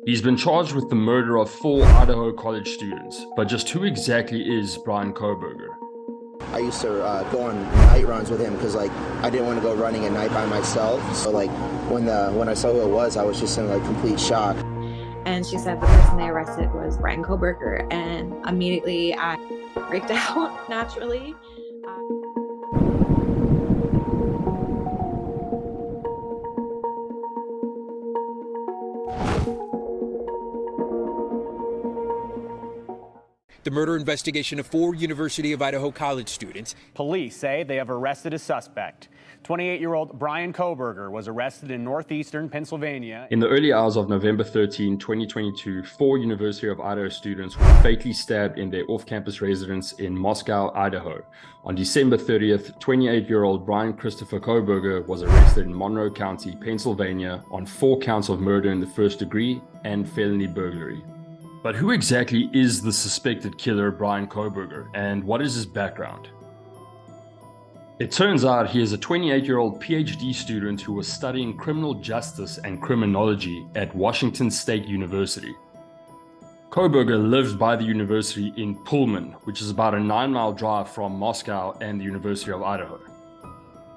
He's been charged with the murder of 4 Idaho college students, but just who exactly is Bryan Kohberger? I used to go on night runs with him because I didn't want to go running at night by myself. So when I saw who it was, I was just in complete shock. And she said the person they arrested was Bryan Kohberger, and immediately I freaked out naturally. The murder investigation of 4 University of Idaho college students. Police say they have arrested a suspect. 28-year-old Bryan Kohberger was arrested in northeastern Pennsylvania. In the early hours of November 13, 2022, 4 University of Idaho students were fatally stabbed in their off-campus residence in Moscow, Idaho. On December 30th, 28-year-old Bryan Christopher Kohberger was arrested in Monroe County, Pennsylvania on 4 counts of murder in the first degree and felony burglary. But who exactly is the suspected killer, Bryan Kohberger, and what is his background? It turns out he is a 28-year-old PhD student who was studying criminal justice and criminology at Washington State University. Kohberger lived by the university in Pullman, which is about a 9-mile drive from Moscow and the University of Idaho.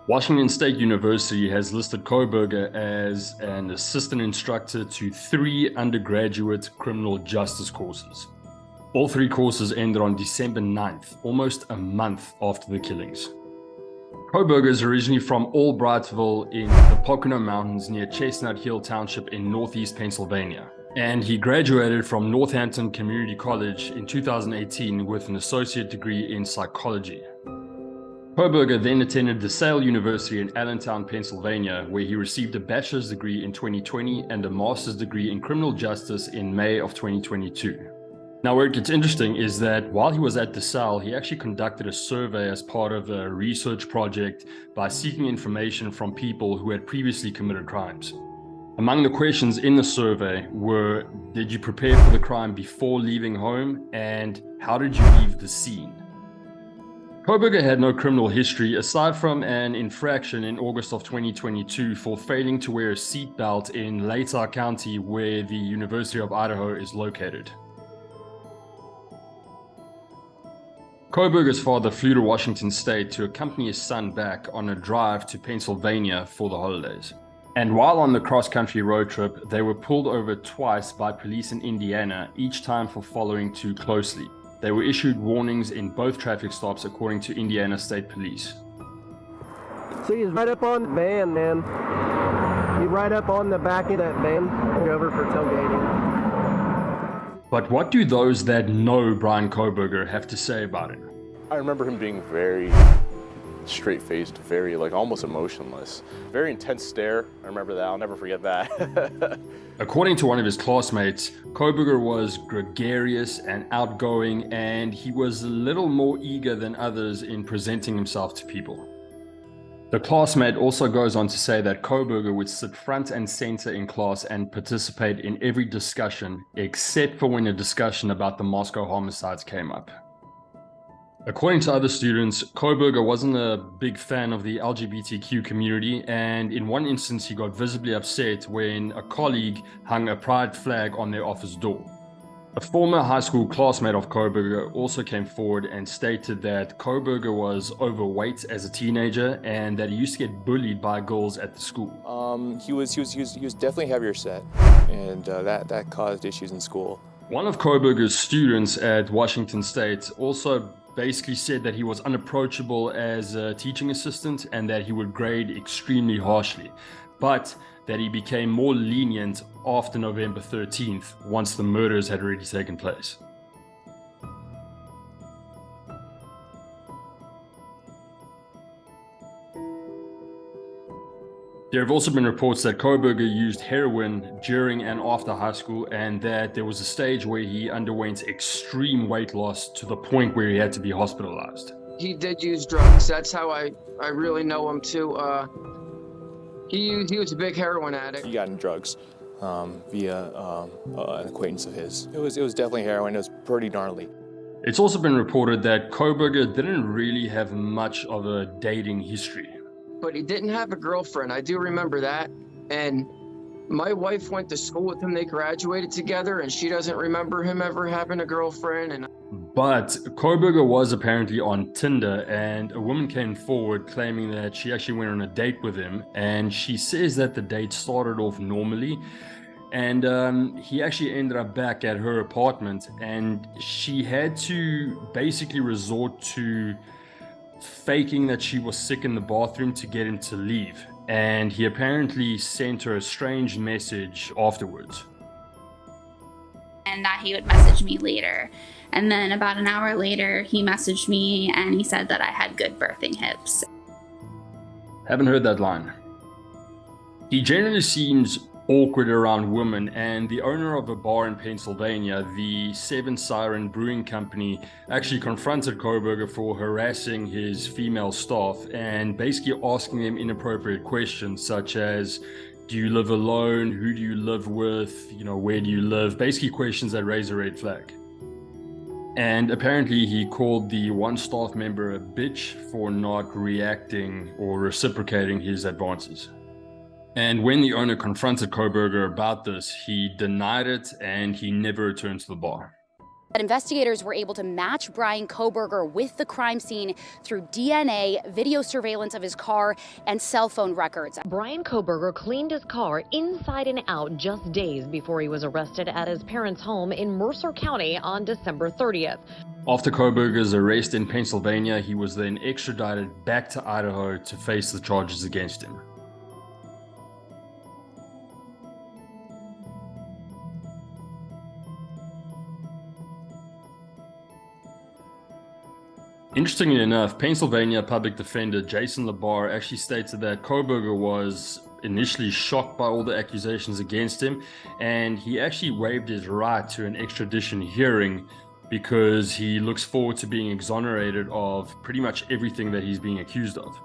Washington State University has listed Kohberger as an assistant instructor to 3 undergraduate criminal justice courses. All 3 courses ended on December 9th, almost a month after the killings. Kohberger is originally from Albrightville in the Pocono Mountains near Chestnut Hill Township in northeast Pennsylvania. And he graduated from Northampton Community College in 2018 with an associate degree in psychology. Kohberger then attended DeSalle University in Allentown, Pennsylvania, where he received a bachelor's degree in 2020 and a master's degree in criminal justice in May of 2022. Now, where it gets interesting is that while he was at DeSalle, he actually conducted a survey as part of a research project by seeking information from people who had previously committed crimes. Among the questions in the survey were, did you prepare for the crime before leaving home, and how did you leave the scene? Kohberger had no criminal history aside from an infraction in August of 2022 for failing to wear a seatbelt in Latah County, where the University of Idaho is located. Kohberger's father flew to Washington State to accompany his son back on a drive to Pennsylvania for the holidays. And while on the cross-country road trip, they were pulled over twice by police in Indiana, each time for following too closely. They were issued warnings in both traffic stops according to Indiana State Police. So he's right up on the van, man. He's right up on the back of that van. Go over for tailgating. But what do those that know Bryan Kohberger have to say about him? I remember him being very straight-faced, very almost emotionless. Very intense stare. I remember that. I'll never forget that. According to one of his classmates, Kohberger was gregarious and outgoing, and he was a little more eager than others in presenting himself to people. The classmate also goes on to say that Kohberger would sit front and center in class and participate in every discussion, except for when a discussion about the Moscow homicides came up. According to other students, Kohberger wasn't a big fan of the LGBTQ community, and in one instance he got visibly upset when a colleague hung a pride flag on their office door. A former high school classmate of Kohberger also came forward and stated that Kohberger was overweight as a teenager and that he used to get bullied by girls at the school. He was definitely heavier set, and that caused issues in school. One of Kohberger's students at Washington State also basically said that he was unapproachable as a teaching assistant and that he would grade extremely harshly, but that he became more lenient after November 13th, once the murders had already taken place. There have also been reports that Kohberger used heroin during and after high school, and that there was a stage where he underwent extreme weight loss to the point where he had to be hospitalized. He did use drugs. That's how I really know him too. He was a big heroin addict. He got in drugs via an acquaintance of his. It was definitely heroin. It was pretty gnarly. It's also been reported that Kohberger didn't really have much of a dating history. But he didn't have a girlfriend. I do remember that. And My wife went to school with him. They graduated together, and she doesn't remember him ever having a girlfriend. And But Kohberger was apparently on Tinder, and a woman came forward claiming that she actually went on a date with him, and she says that the date started off normally, and he actually ended up back at her apartment, and she had to basically resort to faking that she was sick in the bathroom to get him to leave. And he apparently sent her a strange message afterwards. And that he would message me later. And then about an hour later, he messaged me and he said that I had good birthing hips. Haven't heard that line. He generally seems awkward around women, and the owner of a bar in Pennsylvania, the Seven Siren Brewing Company, actually confronted Kohberger for harassing his female staff and basically asking them inappropriate questions such as, do you live alone? Who do you live with? Where do you live? Basically questions that raise a red flag. And apparently he called the one staff member a bitch for not reacting or reciprocating his advances. And when the owner confronted Kohberger about this, he denied it and he never returned to the bar. But investigators were able to match Bryan Kohberger with the crime scene through DNA, video surveillance of his car, and cell phone records. Bryan Kohberger cleaned his car inside and out just days before he was arrested at his parents' home in Mercer County on December 30th. After Kohberger's arrest in Pennsylvania, he was then extradited back to Idaho to face the charges against him. Interestingly enough, Pennsylvania public defender Jason Labar actually stated that Kohberger was initially shocked by all the accusations against him, and he actually waived his right to an extradition hearing because he looks forward to being exonerated of pretty much everything that he's being accused of.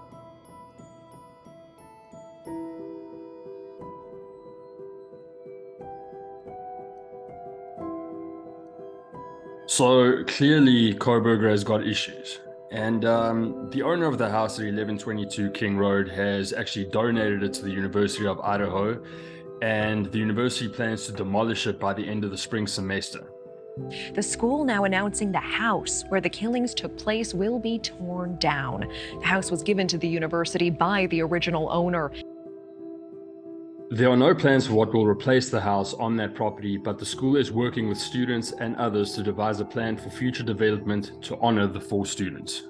So clearly Kohberger has got issues, and the owner of the house at 1122 King Road has actually donated it to the University of Idaho, and the university plans to demolish it by the end of the spring semester. The school now announcing the house where the killings took place will be torn down. The house was given to the university by the original owner. There are no plans for what will replace the house on that property, but the school is working with students and others to devise a plan for future development to honor the 4 students.